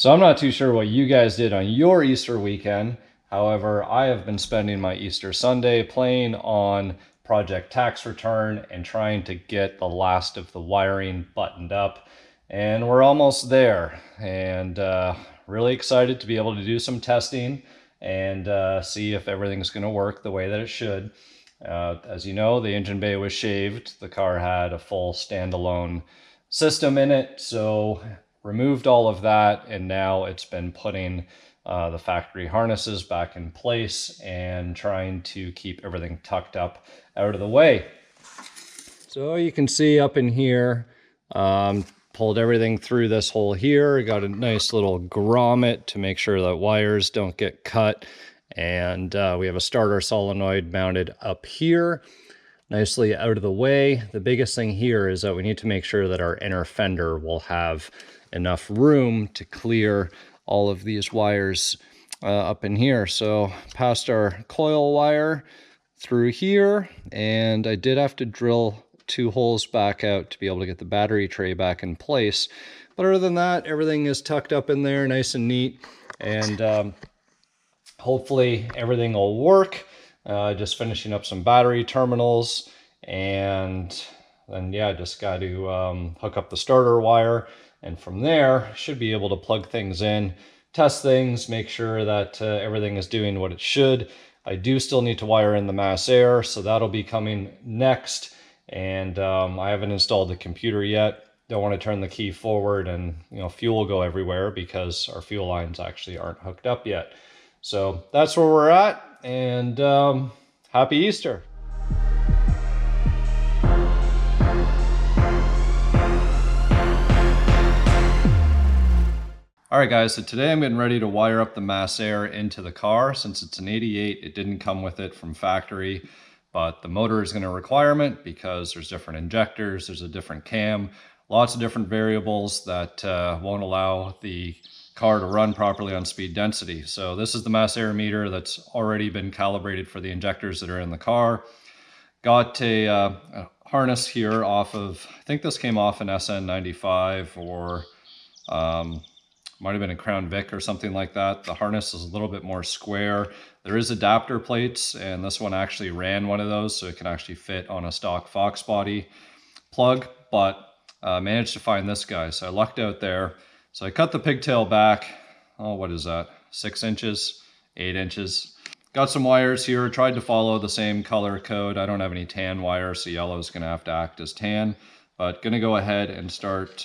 So I'm not too sure what you guys did on your Easter weekend. However, I have been spending my Easter Sunday playing on Project Tax Return and trying to get the last of the wiring buttoned up. And we're almost there. And really excited to be able to do some testing and see if everything's going to work the way that it should. As you know, the engine bay was shaved. The car had a full standalone system in it, so removed all of that, and now it's been putting the factory harnesses back in place and trying to keep everything tucked up out of the way. So you can see up in here, pulled everything through this hole here, got a nice little grommet to make sure that wires don't get cut, and we have a starter solenoid mounted up here, nicely out of the way. The biggest thing here is that we need to make sure that our inner fender will have enough room to clear all of these wires up in here. So passed our coil wire through here, and I did have to drill 2 holes back out to be able to get the battery tray back in place. But other than that, everything is tucked up in there nice and neat, and hopefully everything will work. Just finishing up some battery terminals, and then yeah, just got to hook up the starter wire, and from there should be able to plug things in, test things, make sure that everything is doing what it should. I do still need to wire in the mass air, so that'll be coming next. And I haven't installed the computer yet. Don't want to turn the key forward and fuel will go everywhere because our fuel lines actually aren't hooked up yet. So that's where we're at, and happy Easter. All right guys, so today I'm getting ready to wire up the mass air into the car. Since it's an 88, it didn't come with it from factory, but the motor is going to requirement because there's different injectors, there's a different cam, lots of different variables that won't allow the car to run properly on speed density. So this is the mass air meter that's already been calibrated for the injectors that are in the car. Got a harness here off of, I think this came off an SN95 or might have been a Crown Vic or something like that. The harness is a little bit more square. There is adapter plates, and this one actually ran one of those, so it can actually fit on a stock Foxbody plug, but managed to find this guy. So I lucked out there. So I cut the pigtail back, oh, what is that? 6 inches, 8 inches. Got some wires here, tried to follow the same color code. I don't have any tan wires, so yellow is gonna have to act as tan, but gonna go ahead and start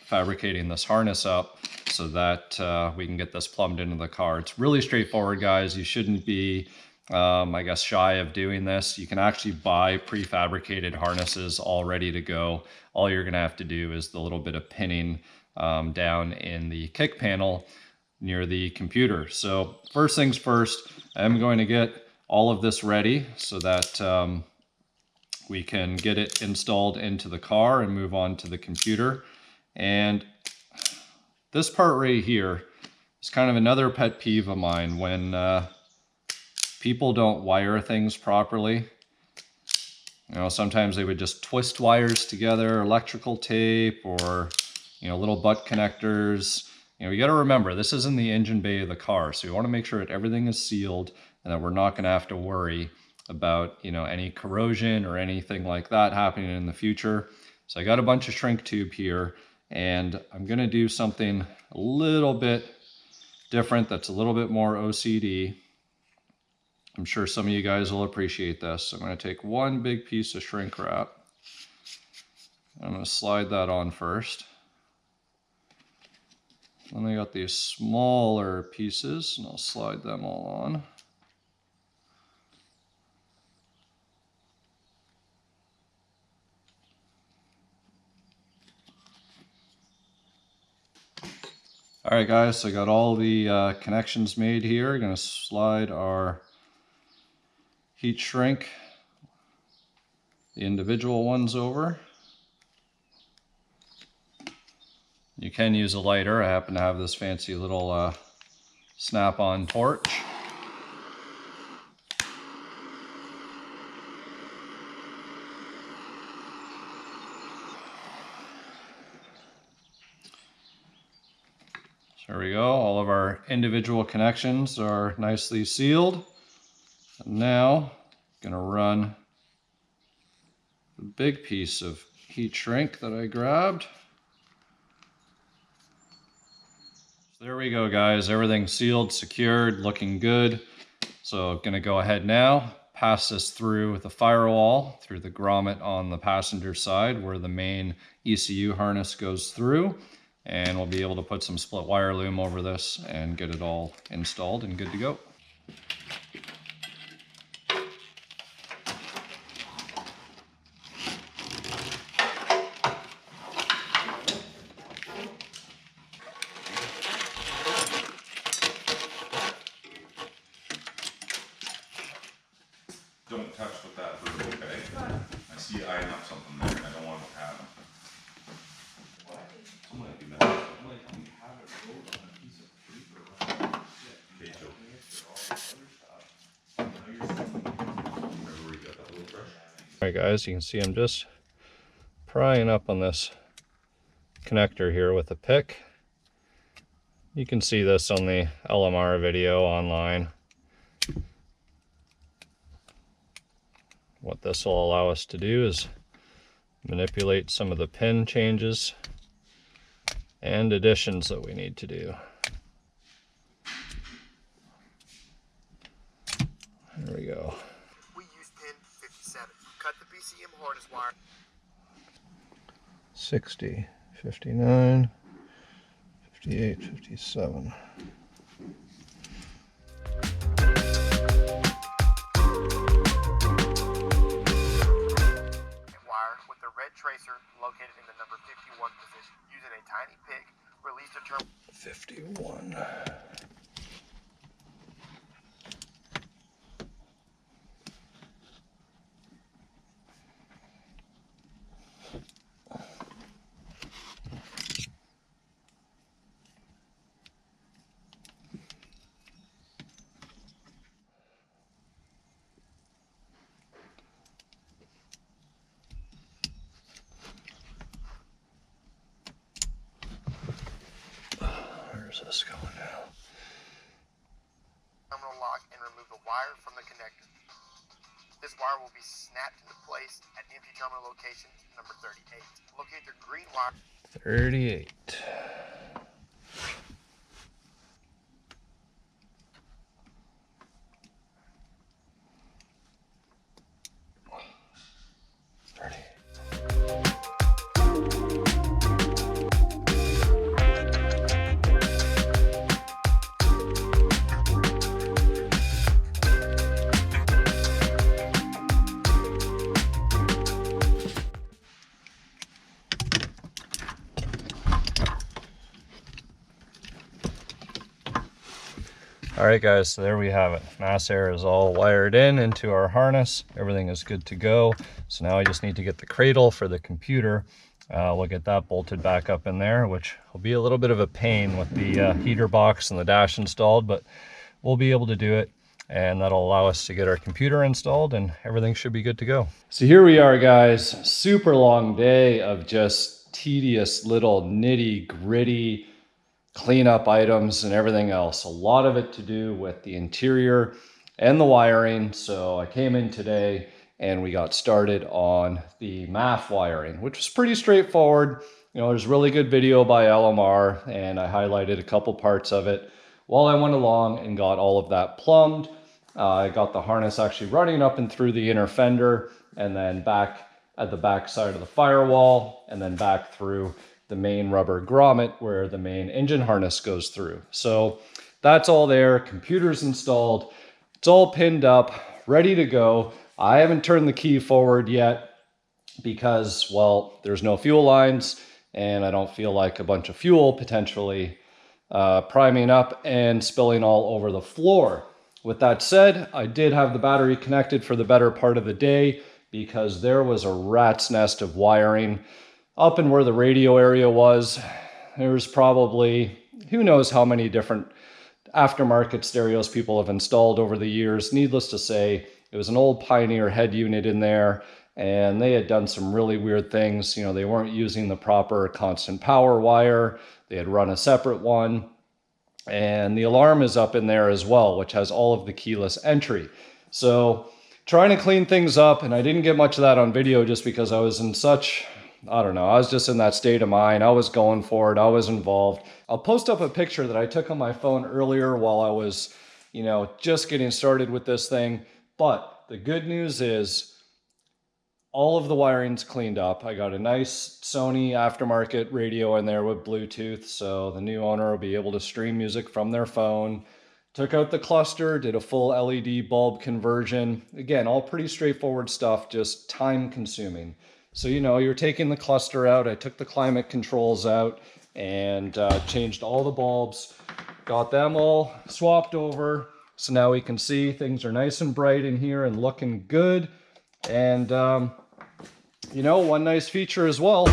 fabricating this harness up so that we can get this plumbed into the car. It's really straightforward, guys. You shouldn't be, I guess, shy of doing this. You can actually buy prefabricated harnesses all ready to go. All you're gonna have to do is the little bit of pinning down in the kick panel near the computer. So first things first, I'm going to get all of this ready so that we can get it installed into the car and move on to the computer. And this part right here is kind of another pet peeve of mine when people don't wire things properly. Sometimes they would just twist wires together, electrical tape, or little butt connectors. You got to remember, this is in the engine bay of the car, so you want to make sure that everything is sealed and that we're not going to have to worry about any corrosion or anything like that happening in the future. So I got a bunch of shrink tube here, and I'm going to do something a little bit different that's a little bit more OCD. I'm sure some of you guys will appreciate this. So I'm going to take one big piece of shrink wrap. I'm going to slide that on first. Then I got these smaller pieces, and I'll slide them all on. All right, guys, so I got all the connections made here. I'm going to slide our heat shrink, the individual ones over. You can use a lighter. I happen to have this fancy little snap-on torch. So There we go. All of our individual connections are nicely sealed. And now I'm gonna run the big piece of heat shrink that I grabbed. There we go, guys. Everything's sealed, secured, looking good. So I'm gonna go ahead now, pass this through the firewall, through the grommet on the passenger side where the main ECU harness goes through. And we'll be able to put some split wire loom over this and get it all installed and good to go. Don't touch with that through, okay? I see you eyeing up something there, and I don't want it to happen. What? Someone do that. I'm like, you have it rolled on a piece of paper. Okay, Joe. Remember where you got that little brush? Alright guys, you can see I'm just prying up on this connector here with a pick. You can see this on the LMR video online. What this will allow us to do is manipulate some of the pin changes and additions that we need to do. There we go. We use pin 57. Cut the PCM harness wire. 60, 59, 58, 57. Red tracer located in the number 51 position. Using a tiny pick, release the term 51. Where's this going now? terminal lock and remove the wire from the connector. This wire will be snapped into place at empty terminal location number 38. Locate the green wire. 38. All right guys, so there we have it. Mass air is all wired in into our harness. Everything is good to go. So now I just need to get the cradle for the computer. We'll get that bolted back up in there, which will be a little bit of a pain with the heater box and the dash installed, but we'll be able to do it. And that'll allow us to get our computer installed and everything should be good to go. So here we are guys, super long day of just tedious little nitty gritty cleanup items and everything else. A lot of it to do with the interior and the wiring. So I came in today and we got started on the MAF wiring, which was pretty straightforward. You know, there's really good video by LMR and I highlighted a couple parts of it while I went along and got all of that plumbed. I got the harness actually running up and through the inner fender and then back at the back side of the firewall and then back through the main rubber grommet where the main engine harness goes through. So that's all there, computer's installed, it's all pinned up, ready to go. I haven't turned the key forward yet because, well, there's no fuel lines and I don't feel like a bunch of fuel potentially priming up and spilling all over the floor. With that said, I did have the battery connected for the better part of the day because there was a rat's nest of wiring up in where the radio area was. There was probably, who knows how many different aftermarket stereos people have installed over the years. Needless to say, it was an old Pioneer head unit in there, and they had done some really weird things. You know, they weren't using the proper constant power wire. They had run a separate one. And the alarm is up in there as well, which has all of the keyless entry. So trying to clean things up, and I didn't get much of that on video just because I was in such, I don't know, I was just in that state of mind. I was going for it. I was involved. I'll post up a picture that I took on my phone earlier while I was, just getting started with this thing. But the good news is all of the wiring's cleaned up. I got a nice Sony aftermarket radio in there with Bluetooth, so the new owner will be able to stream music from their phone. Took out the cluster, did a full LED bulb conversion. Again, all pretty straightforward stuff, just time consuming. So, you're taking the cluster out. I took the climate controls out and changed all the bulbs, got them all swapped over. So now we can see things are nice and bright in here and looking good. And, one nice feature as well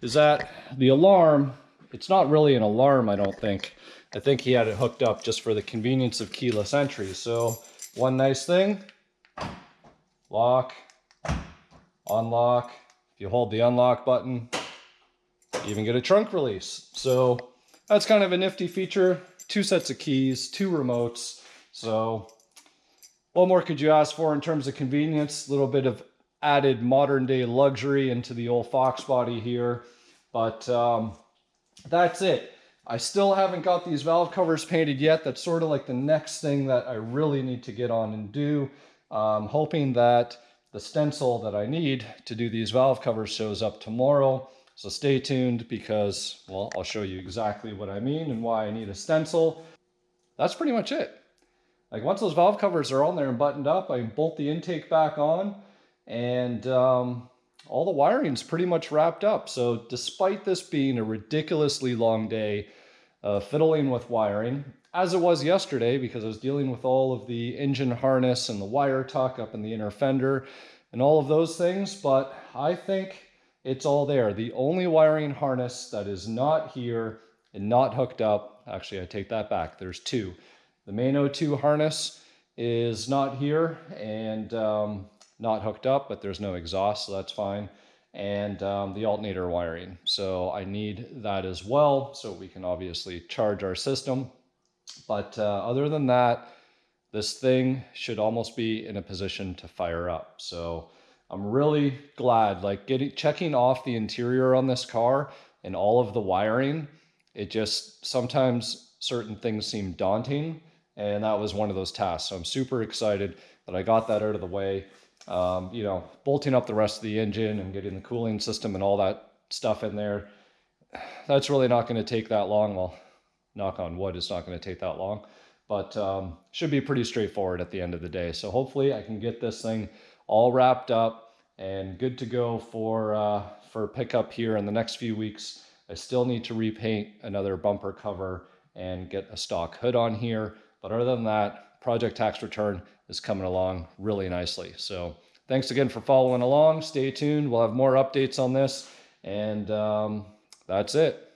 is that the alarm, it's not really an alarm, I don't think. I think he had it hooked up just for the convenience of keyless entry. So one nice thing, lock, unlock. If you hold the unlock button, you even get a trunk release. So that's kind of a nifty feature. 2 sets of keys, 2 remotes. So what more could you ask for in terms of convenience? A little bit of added modern day luxury into the old Foxbody here. But that's it. I still haven't got these valve covers painted yet. That's sort of like the next thing that I really need to get on and do. Hoping that the stencil that I need to do these valve covers shows up tomorrow. So stay tuned because, well, I'll show you exactly what I mean and why I need a stencil. That's pretty much it. Like once those valve covers are on there and buttoned up, I bolt the intake back on and all the wiring's pretty much wrapped up. So despite this being a ridiculously long day fiddling with wiring, as it was yesterday because I was dealing with all of the engine harness and the wire tuck up in the inner fender and all of those things, but I think it's all there. The only wiring harness that is not here and not hooked up, actually I take that back, there's 2. The main O2 harness is not here and not hooked up, but there's no exhaust, so that's fine. And the alternator wiring. So I need that as well, so we can obviously charge our system. But other than that, this thing should almost be in a position to fire up. So I'm really glad, like checking off the interior on this car and all of the wiring, it just, sometimes certain things seem daunting. And that was one of those tasks. So I'm super excited that I got that out of the way. Bolting up the rest of the engine and getting the cooling system and all that stuff in there, that's really not going to take that long. Well, knock on wood, it's not going to take that long, but should be pretty straightforward at the end of the day. So hopefully I can get this thing all wrapped up and good to go for pickup here in the next few weeks. I still need to repaint another bumper cover and get a stock hood on here. But other than that, project tax return is coming along really nicely. So thanks again for following along. Stay tuned. We'll have more updates on this. And that's it.